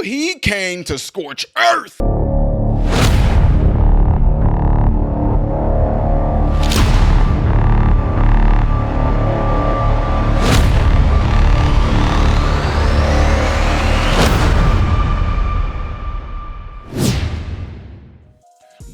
Ooh, he came to scorch earth.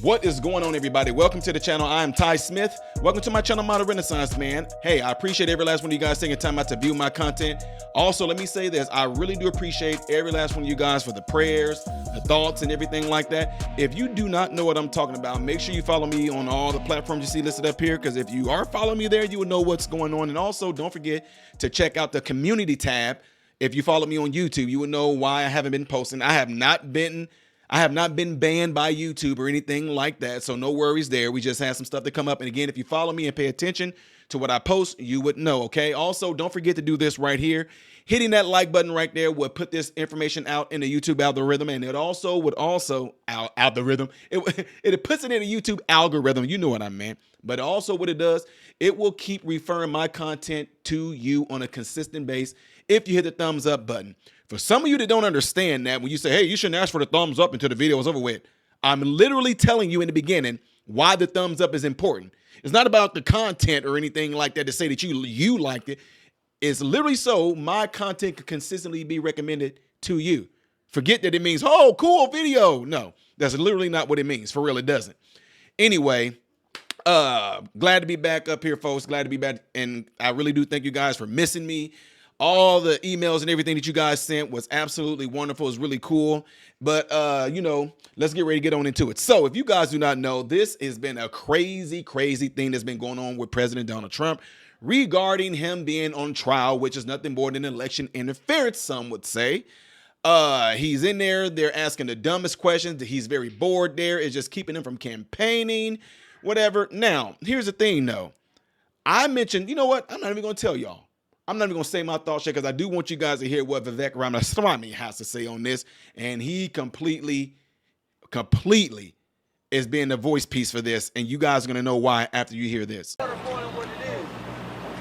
What is going on, everybody? Welcome to the channel. I am Ty Smith. Welcome to my channel, Modern Renaissance Man. Hey, I appreciate every last one of you guys taking time out to view my content. Also, let me say this. I really do appreciate every last one of you guys for the prayers, the thoughts, and everything like that. If you do not know what I'm talking about, make sure you follow me on all the platforms you see listed up here, because if you are following me there, you will know what's going on. And also, don't forget to check out the community tab. If you follow me on YouTube, you will know why I haven't been posting. I have not been banned by YouTube or anything like that, so no worries there. We just had some stuff to come up. And again, if you follow me and pay attention to what I post, you would know, okay? Also, don't forget to do this right here. Hitting that like button right there will put this information out in the YouTube algorithm, and it also would algorithm. It puts it in the YouTube algorithm. You know what I meant. But also what it does, it will keep referring my content to you on a consistent base if you hit the thumbs up button. For some of you that don't understand that, when you say, hey, you shouldn't ask for the thumbs up until the video is over with, I'm literally telling you in the beginning why the thumbs up is important. It's not about the content or anything like that to say that you liked it. It's literally so my content could consistently be recommended to you. Forget that it means, oh, cool video. No, that's literally not what it means. For real, it doesn't. Anyway, glad to be back up here, folks. Glad to be back. And I really do thank you guys for missing me. All the emails and everything that you guys sent was absolutely wonderful. It was really cool. But, let's get ready to get on into it. So if you guys do not know, this has been a crazy, crazy thing that's been going on with President Donald Trump regarding him being on trial, which is nothing more than election interference, some would say. He's in there. They're asking the dumbest questions. He's very bored there. It's just keeping him from campaigning, whatever. Now, here's the thing, though. I mentioned, you know what? I'm not even going to tell y'all. I'm not even going to say my thoughts yet, because I do want you guys to hear what Vivek Ramaswamy has to say on this. And he completely is being the voice piece for this. And you guys are going to know why after you hear this.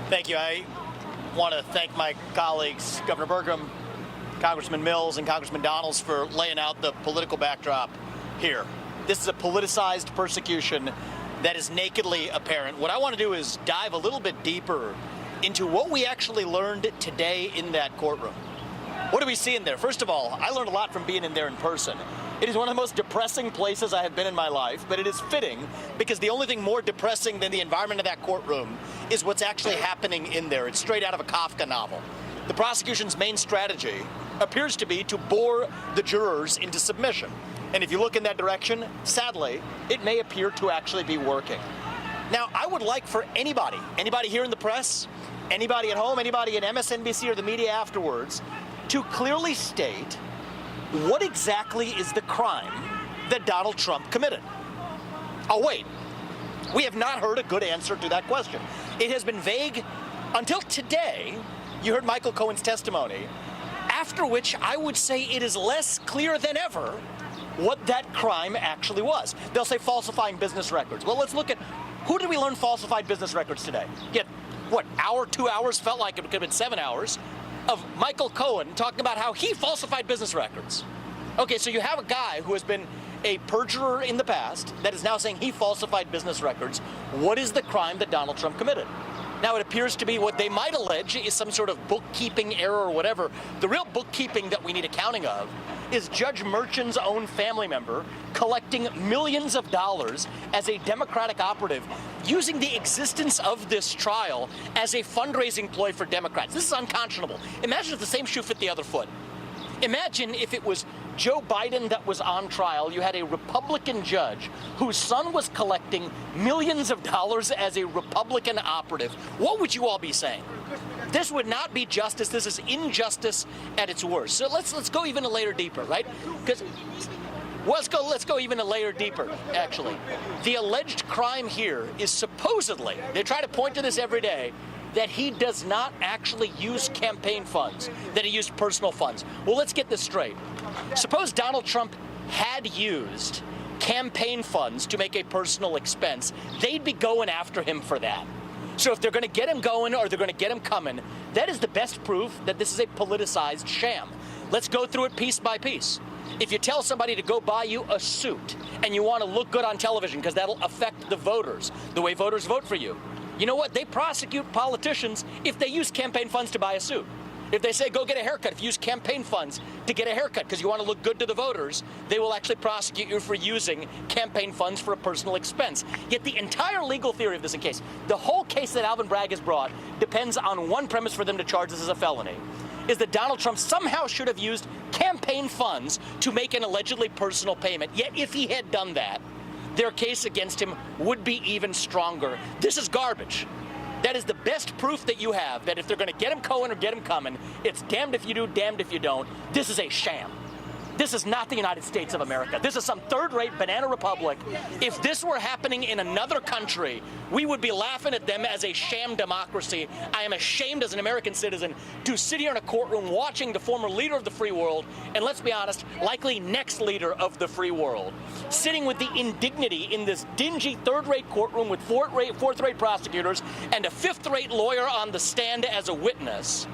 Thank you. I want to thank my colleagues, Governor Burgum, Congressman Mills, and Congressman Donalds for laying out the political backdrop here. This is a politicized persecution that is nakedly apparent. What I want to do is dive a little bit deeper into what we actually learned today in that courtroom. What do we see in there? First of all, I learned a lot from being in there in person. It is one of the most depressing places I have been in my life, but it is fitting because the only thing more depressing than the environment of that courtroom is what's actually happening in there. It's straight out of a Kafka novel. The prosecution's main strategy appears to be to bore the jurors into submission. And if you look in that direction, sadly, it may appear to actually be working. Now, I would like for anybody here in the press, anybody at home, anybody in MSNBC or the media afterwards, to clearly state what exactly is the crime that Donald Trump committed. Oh, wait. We have not heard a good answer to that question. It has been vague until today. You heard Michael Cohen's testimony, after which I would say it is less clear than ever what that crime actually was. They'll say falsifying business records. Well, let's look at who did we learn falsified business records today? Yet, what, hour, 2 hours, felt like it could have been 7 hours, of Michael Cohen talking about how he falsified business records. Okay, so you have a guy who has been a perjurer in the past that is now saying he falsified business records. What is the crime that Donald Trump committed? Now, it appears to be what they might allege is some sort of bookkeeping error or whatever. The real bookkeeping that we need accounting of is Judge Merchan's own family member collecting millions of dollars as a Democratic operative, using the existence of this trial as a fundraising ploy for Democrats. This is unconscionable. Imagine if the same shoe fit the other foot. Imagine if it was Joe Biden that was on trial. You had a Republican judge whose son was collecting millions of dollars as a Republican operative. What would you all be saying? This would not be justice. This is injustice at its worst. So let's go even a layer deeper, right? Because let's go even a layer deeper, actually. The alleged crime here is supposedly, they try to point to this every day, that he does not actually use campaign funds, that he used personal funds. Well, let's get this straight. Suppose Donald Trump had used campaign funds to make a personal expense. They'd be going after him for that. So if they're going to get him going or they're going to get him coming, that is the best proof that this is a politicized sham. Let's go through it piece by piece. If you tell somebody to go buy you a suit and you want to look good on television because that'll affect the voters, the way voters vote for you, you know what? They prosecute politicians if they use campaign funds to buy a suit. If they say, go get a haircut, if you use campaign funds to get a haircut because you want to look good to the voters, they will actually prosecute you for using campaign funds for a personal expense. Yet the entire legal theory of this case, the whole case that Alvin Bragg has brought, depends on one premise for them to charge this as a felony, is that Donald Trump somehow should have used campaign funds to make an allegedly personal payment. Yet if he had done that, their case against him would be even stronger. This is garbage. That is the best proof that you have that if they're going to get him going or get him coming, it's damned if you do, damned if you don't. This is a sham. This is not the United States of America. This is some third-rate banana republic. If this were happening in another country, we would be laughing at them as a sham democracy. I am ashamed as an American citizen to sit here in a courtroom watching the former leader of the free world, and let's be honest, likely next leader of the free world, sitting with the indignity in this dingy third-rate courtroom with fourth-rate prosecutors and a fifth-rate lawyer on the stand as a witness,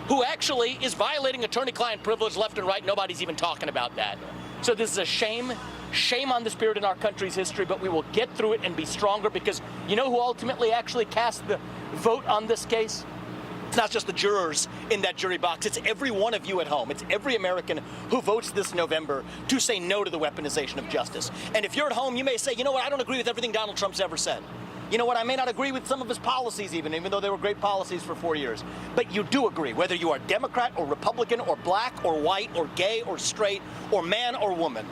who actually is violating attorney-client privilege left and right. Nobody's even talking about that. So this is a shame on this period in our country's history, but we will get through it and be stronger because you know who ultimately actually cast the vote on this case? It's not just the jurors in that jury box. It's every one of you at home. It's every American who votes this November to say no to the weaponization of justice. And if you're at home, you may say, you know what, I don't agree with everything Donald Trump's ever said. You know what, I may not agree with some of his policies even though they were great policies for 4 years. But you do agree, whether you are Democrat or Republican or black or white or gay or straight or man or woman,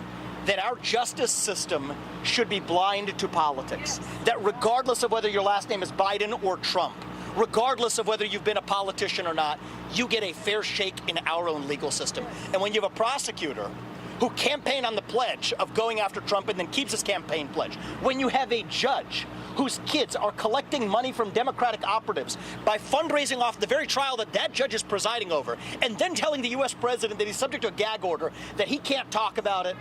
that our justice system should be blind to politics. That regardless of whether your last name is Biden or Trump, regardless of whether you've been a politician or not, you get a fair shake in our own legal system. And when you have a prosecutor who campaigned on the pledge of going after Trump and then keeps his campaign pledge, when you have a judge whose kids are collecting money from Democratic operatives by fundraising off the very trial that judge is presiding over, and then telling the U.S. president that he's subject to a gag order, that he can't talk about it,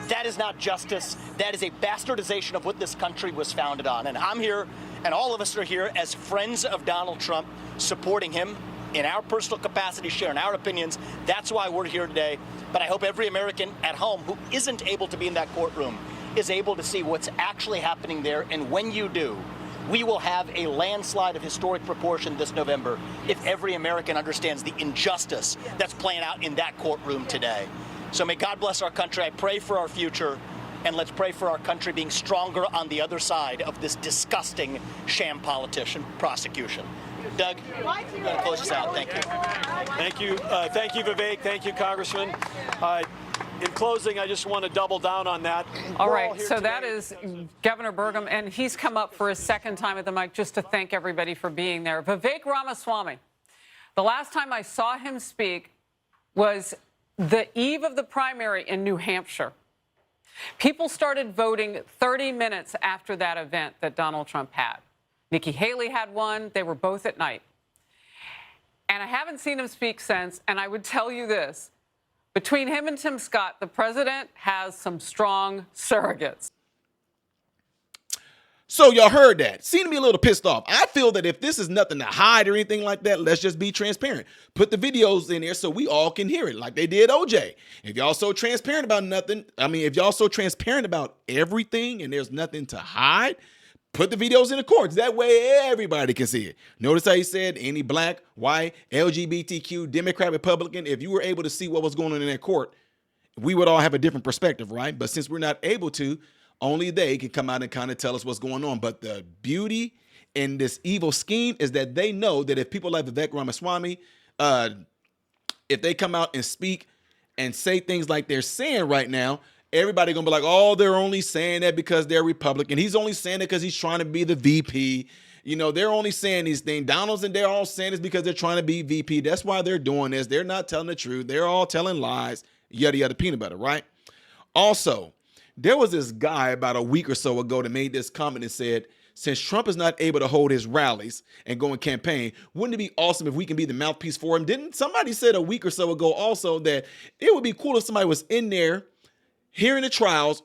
that is not justice. That is a bastardization of what this country was founded on. And I'm here, and all of us are here as friends of Donald Trump, supporting him in our personal capacity, sharing our opinions. That's why we're here today. But I hope every American at home who isn't able to be in that courtroom is able to see what's actually happening there. And when you do, we will have a landslide of historic proportion this November if every American understands the injustice that's playing out in that courtroom today. So may God bless our country. I pray for our future, and let's pray for our country being stronger on the other side of this disgusting sham politician prosecution. Doug, I'm going to close this out. Thank you. Thank you. Thank you, Vivek. Thank you, Congressman. In closing, I just want to double down on that. All right, so that is Governor Burgum, and he's come up for his second time at the mic just to thank everybody for being there. Vivek Ramaswamy, the last time I saw him speak was the eve of the primary in New Hampshire. People started voting 30 minutes after that event that Donald Trump had. Nikki Haley had one. They were both at night. And I haven't seen him speak since, and I would tell you this. Between him and Tim Scott, the president has some strong surrogates. So y'all heard that. Seem to be a little pissed off. I feel that if this is nothing to hide or anything like that, let's just be transparent. Put the videos in there so we all can hear it like they did OJ. If y'all so transparent about nothing, if y'all so transparent about everything and there's nothing to hide, put the videos in the courts. That way everybody can see it. Notice how he said any black, white, LGBTQ, Democrat, Republican, if you were able to see what was going on in that court, we would all have a different perspective, right? But since we're not able to, only they can come out and kind of tell us what's going on. But the beauty in this evil scheme is that they know that if people like Vivek Ramaswamy, if they come out and speak and say things like they're saying right now, everybody gonna be like, oh, they're only saying that because they're Republican. He's only saying it because he's trying to be the VP. You know, they're only saying these things. Donald's and they're all saying this because they're trying to be VP. That's why they're doing this. They're not telling the truth. They're all telling lies, yada, yada, peanut butter, right? Also, there was this guy about a week or so ago that made this comment and said, since Trump is not able to hold his rallies and go and campaign, wouldn't it be awesome if we can be the mouthpiece for him? Didn't somebody said a week or so ago also that it would be cool if somebody was in there hearing the trials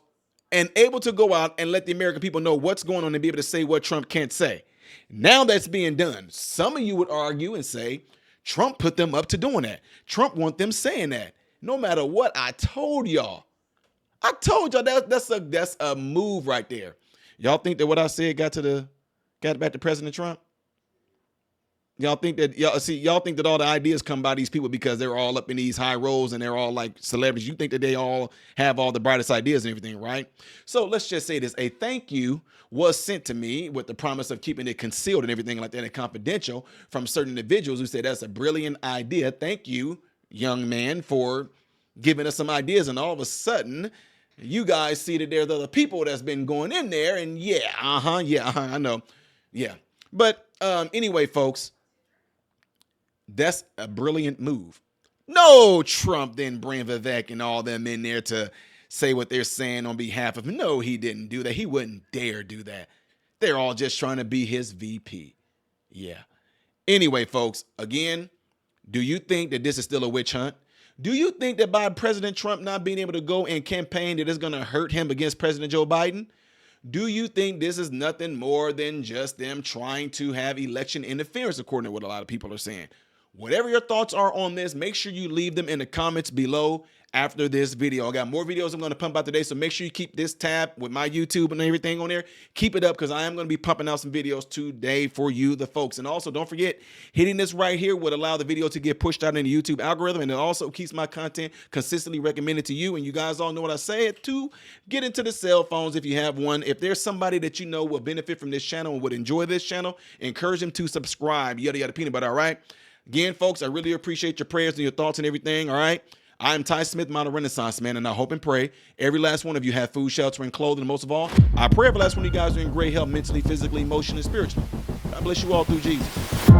and able to go out and let the American people know what's going on and be able to say what Trump can't say. Now that's being done. Some of you would argue and say Trump put them up to doing that. Trump want them saying that. No matter what I told y'all. I told y'all that's a move right there. Y'all think that what I said got back to President Trump? Y'all think that all the ideas come by these people because they're all up in these high roles and they're all like celebrities. You think that they all have all the brightest ideas and everything, right? So let's just say this. A thank you was sent to me with the promise of keeping it concealed and everything like that and confidential from certain individuals who said that's a brilliant idea. Thank you, young man, for giving us some ideas. And all of a sudden, you guys see that there's other people that's been going in there and I know. Yeah. But anyway, folks, that's a brilliant move. No, Trump didn't bring Vivek and all them in there to say what they're saying on behalf of him. No, he didn't do that. He wouldn't dare do that. They're all just trying to be his VP. Yeah. Anyway, folks, again, do you think that this is still a witch hunt? Do you think that by President Trump not being able to go and campaign that it's going to hurt him against President Joe Biden? Do you think this is nothing more than just them trying to have election interference, according to what a lot of people are saying? Whatever your thoughts are on this, make sure you leave them in the comments below after this video. I got more videos I'm going to pump out today, so make sure you keep this tab with my YouTube and everything on there. Keep it up because I am going to be pumping out some videos today for you, the folks. And also, don't forget, hitting this right here would allow the video to get pushed out in the YouTube algorithm, and it also keeps my content consistently recommended to you. And you guys all know what I say to get into the cell phones if you have one. If there's somebody that you know will benefit from this channel and would enjoy this channel, encourage them to subscribe. Yada, yada, peanut butter, all right? Again, folks, I really appreciate your prayers and your thoughts and everything, all right? I'm Ty Smith, model Renaissance man, and I hope and pray every last one of you have food, shelter, and clothing. And most of all, I pray every last one of you guys are in great health mentally, physically, emotionally, and spiritually. God bless you all through Jesus.